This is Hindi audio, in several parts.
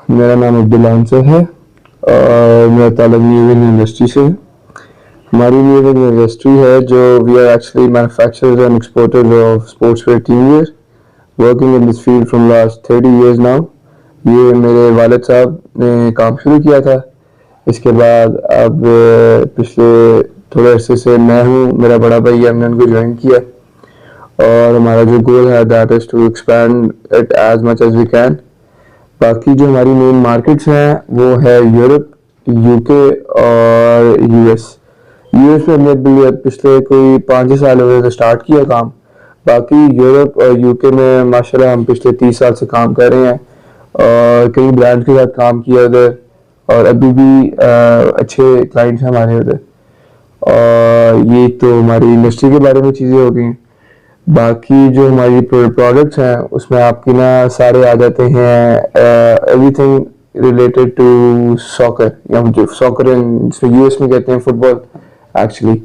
मेरा नाम अब्दुल आंसर है और मेरा ताल्लुक न्यूज़ इंडस्ट्री से है। हमारी न्यूज़ इंडस्ट्री है जो we are actually manufacturers and exporters of sports wear team wear, working in this field from last 30 years now. ये मेरे वालिद साहब ने काम शुरू किया था। इसके बाद अब पिछले थोड़े अरसे से मैं हूँ, मेरा बड़ा भाई है, हमने उनको ज्वाइन किया और हमारा जो गोल है that is to expand it as much as we can. बाकी जो हमारी मेन मार्केट्स हैं वो है यूरोप, यूके और यूएस। यूएस में हमने पिछले कोई 5 साल हो गए स्टार्ट किया काम। बाकी यूरोप और यूके में माशाल्लाह हम पिछले 30 साल से काम कर रहे हैं और कई ब्रांड्स के साथ काम किया उधर और अभी भी अच्छे क्लाइंट्स हैं हमारे उधर। और ये तो हमारी इंडस्ट्री के बारे में चीज़ें हो गई। बाकी जो हमारी प्रोडक्ट्स हैं उसमें आपकी ना सारे आ जाते हैं, एवरीथिंग रिलेटेड टू सॉकर या जो सॉकर जिसमें यूएस में कहते हैं फुटबॉल एक्चुअली।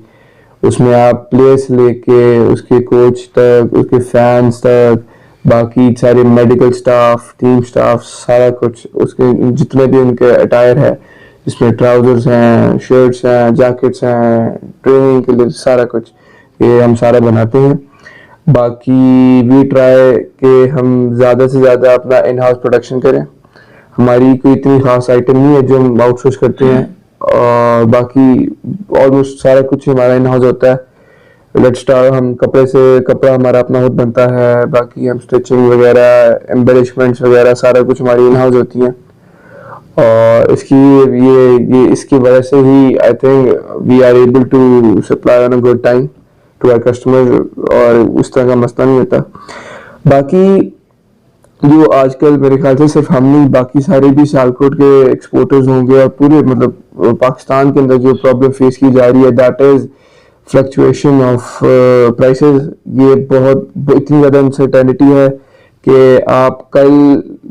उसमें आप प्लेयर्स लेके उसके कोच तक, उसके फैंस तक, बाकी सारे मेडिकल स्टाफ, टीम स्टाफ, सारा कुछ उसके जितने भी उनके अटायर है जिसमें ट्राउजर्स हैं, शर्ट्स हैं, जैकेट्स हैं, ट्रेनिंग के लिए सारा कुछ ये हम सारा बनाते हैं। बाकी वी ट्राई कि हम ज़्यादा से ज़्यादा अपना इन हाउस प्रोडक्शन करें। हमारी कोई इतनी खास आइटम नहीं है जो हम आउटसोर्स करते हैं और बाकी ऑलमोस्ट सारा कुछ हमारा इन हाउस होता है। लेट्स स्टार्ट, हम कपड़े से कपड़ा हमारा अपना खुद बनता है। बाकी हम स्टिचिंग वगैरह, एम्बेलिशमेंट्स वगैरह सारा कुछ हमारी इन हाउस होती हैं और इसकी ये इसकी वजह से ही I think we are able to supply on a good time to our customer और उस तरह का मसला नहीं होता। बाकी जो आजकल मेरे ख्याल से सिर्फ हम नहीं, बाकी सारे भी सियालकोट के एक्सपोर्टर्स होंगे और पूरे मतलब पाकिस्तान के अंदर जो प्रॉब्लम फेस की जा रही है that is fluctuation of prices. ये बहुत इतनी ज़्यादा अनसर्टेनिटी है कि आप कल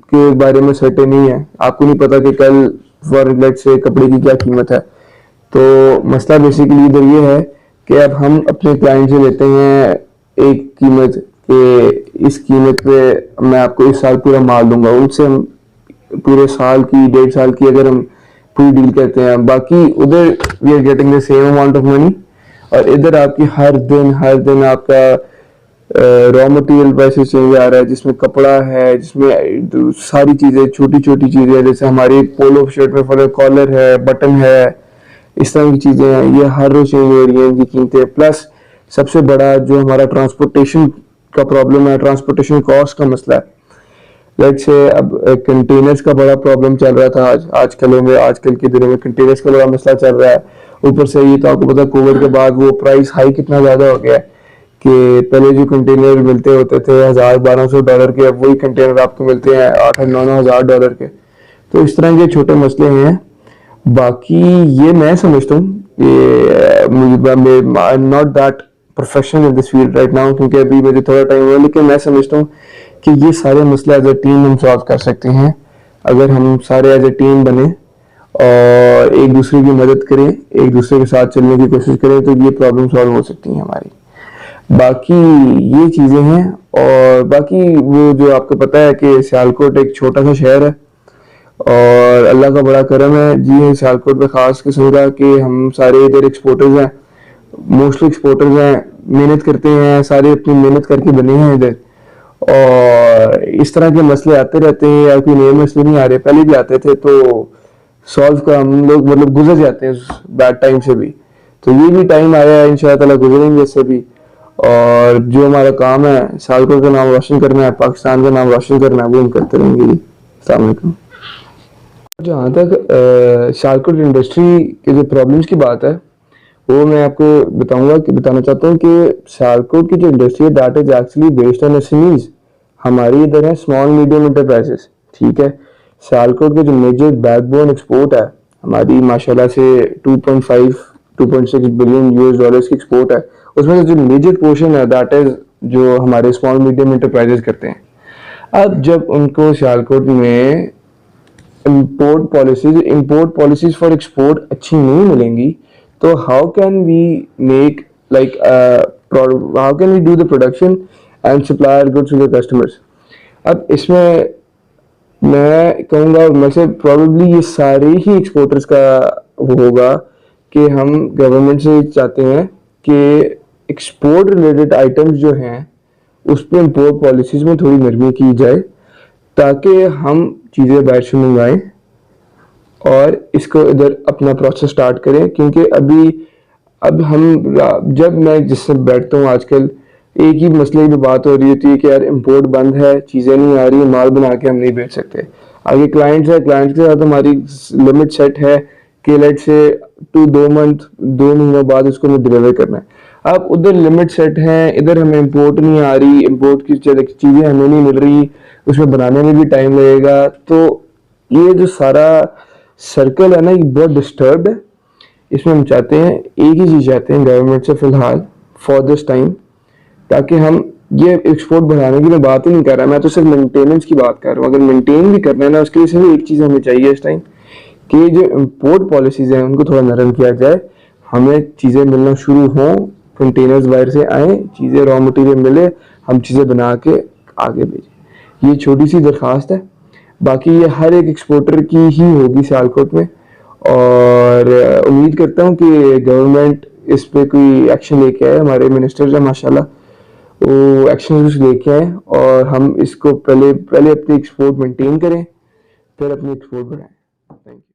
के बारे में सर्टेन नहीं है, आपको नहीं पता कि कल फॉर लेट से कपड़े की क्या कीमत है। तो मसला बेसिकली इधर ये है कि अब हम अपने क्लाइंट से लेते हैं एक कीमत कि इस कीमत पे मैं आपको इस साल पूरा माल दूंगा, उनसे हम पूरे साल की 1.5 साल की अगर हम पूरी डील करते हैं। बाकी उधर we are getting the same amount of money और इधर आपकी हर दिन आपका रॉ मटेरियल प्राइसेस चेंज आ रहा है, जिसमें कपड़ा है, जिसमें सारी चीज़ें छोटी छोटी चीज़ें जैसे हमारी पोलो शर्ट में फॉर कॉलर है, बटन है, इस तरह की चीज़ें हैं, ये हर रोज चेंज हो रही हैं इनकी कीमतें। प्लस सबसे बड़ा जो हमारा ट्रांसपोर्टेशन का प्रॉब्लम है, ट्रांसपोर्टेशन कॉस्ट का मसला है। लेट से अब कंटेनर्स का बड़ा प्रॉब्लम चल रहा था आजकल के दिनों में कंटेनर्स का बड़ा मसला चल रहा है। ऊपर से ये तो आपको पता कोविड के बाद वो प्राइस हाई कितना ज़्यादा हो गया है कि पहले जो कंटेनर मिलते होते थे 1000-1200 डॉलर के, अब वही कंटेनर आपको मिलते हैं 8-9 हज़ार डॉलर के। तो इस तरह के छोटे मसले हैं। बाकी ये मैं समझता हूँ कि not that professional in this field right now क्योंकि अभी मुझे थोड़ा टाइम हुआ, लेकिन मैं समझता हूँ कि ये सारे मसले एज ए टीम हम सॉल्व कर सकते हैं अगर हम सारे एज ए टीम बने और एक दूसरे की मदद करें, एक दूसरे के साथ चलने की कोशिश करें तो ये प्रॉब्लम सॉल्व हो सकती हैं हमारी। बाकी ये चीज़ें हैं और बाकी वो जो आपको पता है कि सियालकोट एक छोटा सा शहर है और अल्लाह का बड़ा करम है जी है सियालकोट में ख़ास किस्म का कि हम सारे इधर एक्सपोर्टर्स हैं, मोस्टली एक्सपोर्टर्स हैं, मेहनत करते हैं, सारे अपनी मेहनत करके बने हैं इधर। और इस तरह के मसले आते रहते हैं या कोई नए मसले नहीं आ रहे, पहले भी आते थे तो सॉल्व का हम लोग मतलब गुजर जाते हैं उस बैड टाइम से भी। तो ये भी टाइम आया है, इंशाल्लाह ताला गुजरेंगे इससे भी। और जो हमारा काम है सियालकोट का नाम रोशन करना है, पाकिस्तान का नाम रोशन करना है, वो हम करते रहेंगे। अस्सलाम वालेकुम। जहाँ तक सियालकोट इंडस्ट्री के जो प्रॉब्लम्स की बात है वो मैं आपको बताना चाहता हूँ कि सियालकोट की जो इंडस्ट्री है that is actually based on SMEs. हमारी इधर है स्मॉल मीडियम इंटरप्राइजेस, ठीक है। सियालकोट के जो मेजर बैकबोन एक्सपोर्ट है हमारी माशाल्लाह से 2.6 बिलियन यूएस डॉलर्स की एक्सपोर्ट है। उसमें से जो मेजर पोर्शन है दैट इज जो हमारे स्मॉल मीडियम इंटरप्राइजेस करते हैं। अब जब उनको सियालकोट में इंपोर्ट पॉलिसीज फॉर एक्सपोर्ट अच्छी नहीं मिलेंगी तो how can we make like how can we do the production and supply goods to the customers. अब इसमें मैं कहूँगा वैसे प्रॉब्ली ये सारे ही एक्सपोर्टर्स का वो होगा कि हम गवर्नमेंट से चाहते हैं कि एक्सपोर्ट रिलेटेड आइटम्स जो हैं उस पर इम्पोर्ट पॉलिसीज में थोड़ी नरमी की जाए ताकि हम चीज़ें बाहर से मंगवाएं और इसको इधर अपना प्रोसेस स्टार्ट करें, क्योंकि अब हम जब मैं जिससे बैठता हूँ आजकल एक ही मसले की बात हो रही होती है कि यार इंपोर्ट बंद है, चीज़ें नहीं आ रही, माल बना के हम नहीं बेच सकते। आगे क्लाइंट्स है, क्लाइंट्स के साथ हमारी लिमिट सेट है कि लेट से 2 महीनों बाद उसको हमें डिलीवर करना है। अब उधर लिमिट सेट है, इधर हमें इंपोर्ट नहीं आ रही, इंपोर्ट की चीज़ें हमें नहीं मिल रही, उसमें बनाने में भी टाइम लगेगा। तो ये जो सारा सर्कल है ना, ये बहुत डिस्टर्ब है। इसमें हम चाहते हैं, एक ही चीज़ चाहते हैं गवर्नमेंट से फिलहाल फॉर दिस टाइम, ताकि हम ये एक्सपोर्ट बढ़ाने की मैं बात ही नहीं कर रहा, मैं तो सिर्फ मेंटेनेंस की बात कर रहा हूँ। अगर मेंटेन भी करना है ना, उसके लिए सिर्फ एक चीज़ हमें चाहिए इस टाइम कि जो इम्पोर्ट पॉलिसीज़ हैं उनको थोड़ा नरम किया जाए, हमें चीज़ें मिलना शुरू हों, कंटेनर्स बाहर से आए, चीज़ें रॉ मटेरियल मिले, हम चीज़ें बना के आगे भेजें। ये छोटी सी दरख्वास्त है, बाकी ये हर एक एक्सपोर्टर की ही होगी सियालकोट में। और उम्मीद करता हूँ कि गवर्नमेंट इस पे कोई एक्शन लेके आए, हमारे मिनिस्टर जो माशाल्लाह वो एक्शन लेके आए और हम इसको पहले पहले अपनी एक्सपोर्ट मेंटेन करें, फिर अपनी एक्सपोर्ट बढ़ाएं। Thank you.